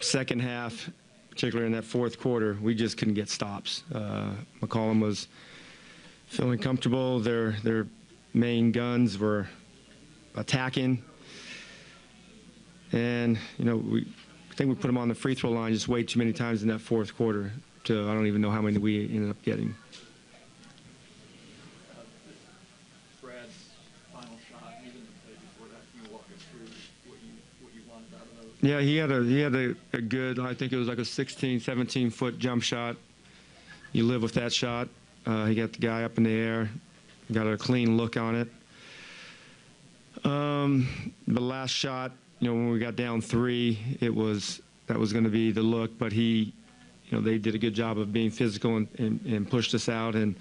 second half, particularly in that fourth quarter, we just couldn't get stops. McCollum was feeling comfortable. Their main guns were attacking. And, I think we put them on the free throw line just way too many times in that fourth quarter. I don't even know how many we ended up getting. Brad's final shot, even the play before that, can you walk us through what you wanted out of those? Yeah, he had a good, I think it was like a 16, 17-foot jump shot. You live with that shot. He got the guy up in the air, got a clean look on it. The last shot, when we got down 3, that was going to be the look, but they did a good job of being physical and pushed us out, and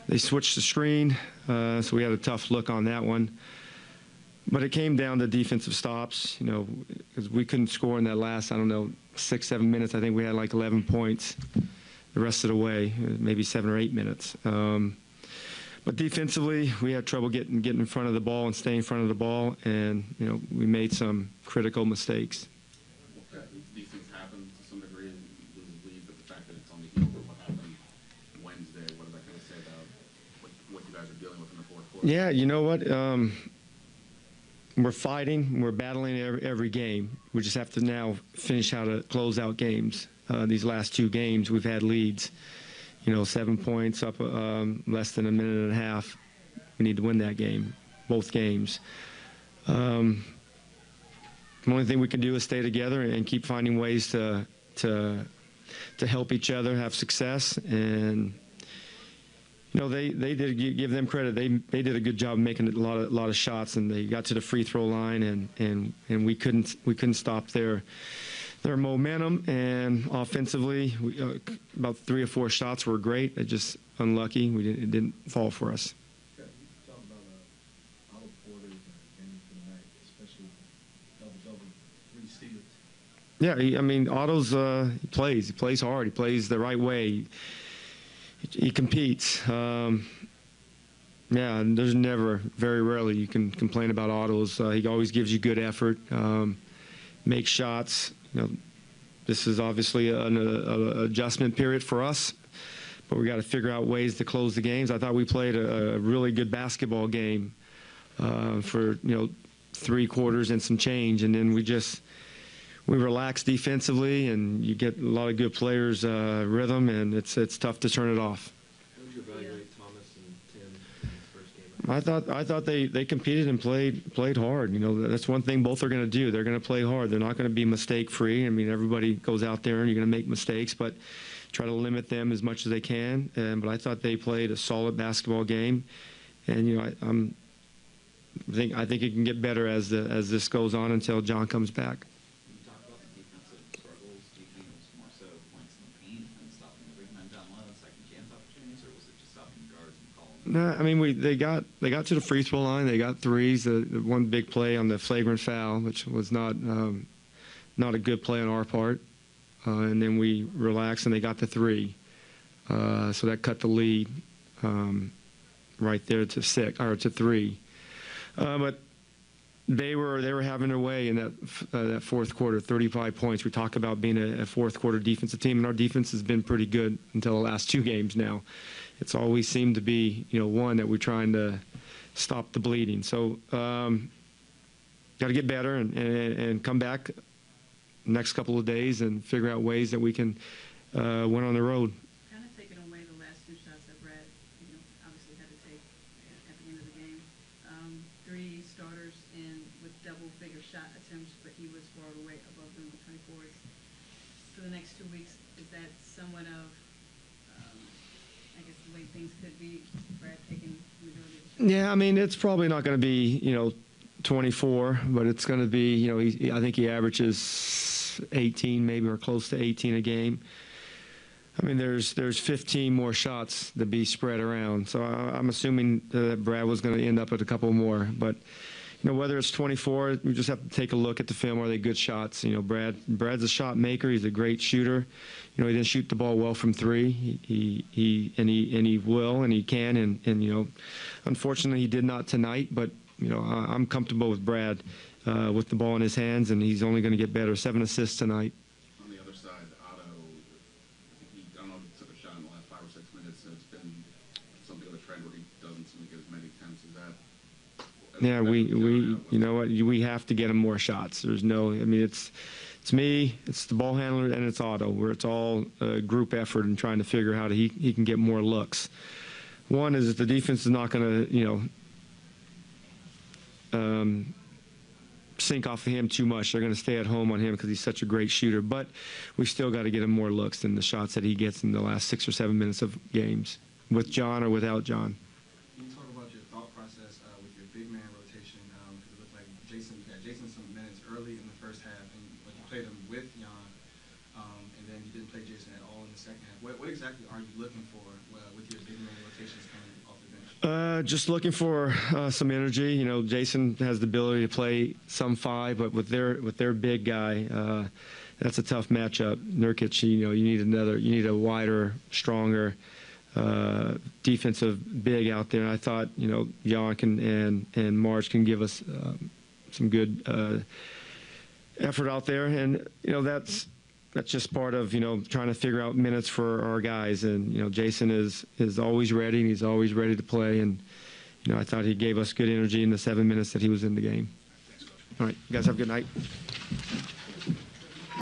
they switched the screen, so we had a tough look on that one. But it came down to defensive stops, because we couldn't score in that last, 6, 7 minutes. I think we had like 11 points the rest of the way, maybe 7 or 8 minutes. But defensively, we had trouble getting in front of the ball and staying in front of the ball, and we made some critical mistakes. These things happen to some degree, and lose lead, but the fact that it's on the heels of what happened Wednesday, what does that kind of say about what you guys are dealing with in the fourth quarter? Yeah, you know what? We're fighting, we're battling every game. We just have to now finish how to close out games. These last 2 games, we've had leads. 7 points up, less than a minute and a half. We need to win that game, both games. The only thing we can do is stay together and keep finding ways to help each other have success. And they did, give them credit. They did a good job making a lot of shots, and they got to the free throw line, and we couldn't stop their momentum. And offensively, about 3 or 4 shots were great. They're just unlucky. It didn't fall for us. You talk about Otto Porter's game tonight, especially double-double, 3 steals. Yeah, Otto's he plays hard. He plays the right way. He competes. And there's very rarely you can complain about Otto's. He always gives you good effort, makes shots. This is obviously an adjustment period for us, but we got to figure out ways to close the games. I thought we played a really good basketball game for 3 quarters and some change, and then we relax defensively, and you get a lot of good players' rhythm, and it's tough to turn it off. How would you evaluate Thomas and Tim in the first game? I thought they competed and played hard. That's one thing both are going to do. They're going to play hard. They're not going to be mistake-free. Everybody goes out there and you're going to make mistakes, but try to limit them as much as they can. But I thought they played a solid basketball game, and I think it can get better as this goes on until John comes back. No, they got to the free throw line. They got 3s. The one big play on the flagrant foul, which was not a good play on our part, and then we relaxed and they got the 3. So that cut the lead right there to 3. But they were having their way in that fourth quarter. 35 points. We talk about being a fourth quarter defensive team, and our defense has been pretty good until the last 2 games now. It's always seemed to be, one that we're trying to stop the bleeding. So, got to get better and come back next couple of days and figure out ways that we can win on the road. Kind of taking away the last 2 shots that Brad, obviously had to take at the end of the game. 3 starters and with double-figure shot attempts, but he was far away above them with 24s. For the next 2 weeks, is that somewhat of the way things could be, Brad taking the majority of the shots? Yeah, it's probably not going to be, 24, but it's going to be, I think he averages 18 maybe, or close to 18 a game. There's 15 more shots to be spread around, so I'm assuming that Brad was going to end up with a couple more. But whether it's 24, we just have to take a look at the film. Are they good shots? Brad's a shot maker. He's a great shooter. He didn't shoot the ball well from 3. He will, and he can, and unfortunately he did not tonight. But I'm comfortable with Brad with the ball in his hands, and he's only going to get better. 7 assists tonight. Yeah, you know what, we have to get him more shots. There's no, I mean, it's me, it's the ball handler, and it's Otto, where it's all a group effort and trying to figure out how he can get more looks. One is that the defense is not going to, sink off of him too much. They're going to stay at home on him because he's such a great shooter. But we still got to get him more looks than the shots that he gets in the last 6 or 7 minutes of games, with John or without John. Can you talk about your thought process with your big man rotation? Because it looked like Jason some minutes early in the first half, and you played him with Jan, and then you didn't play Jason at all in the second half. What exactly are you looking for with your big man rotations coming off the bench? Just looking for some energy. You know, Jason has the ability to play some 5, but with their big guy, that's a tough matchup. Nurkic, you need a wider, stronger defensive big out there. And I thought, Jan and Marge can give us some good effort out there, and that's just part of trying to figure out minutes for our guys. And Jason is always ready, and he's always ready to play. And I thought he gave us good energy in the 7 minutes that he was in the game. All right, you guys have a good night.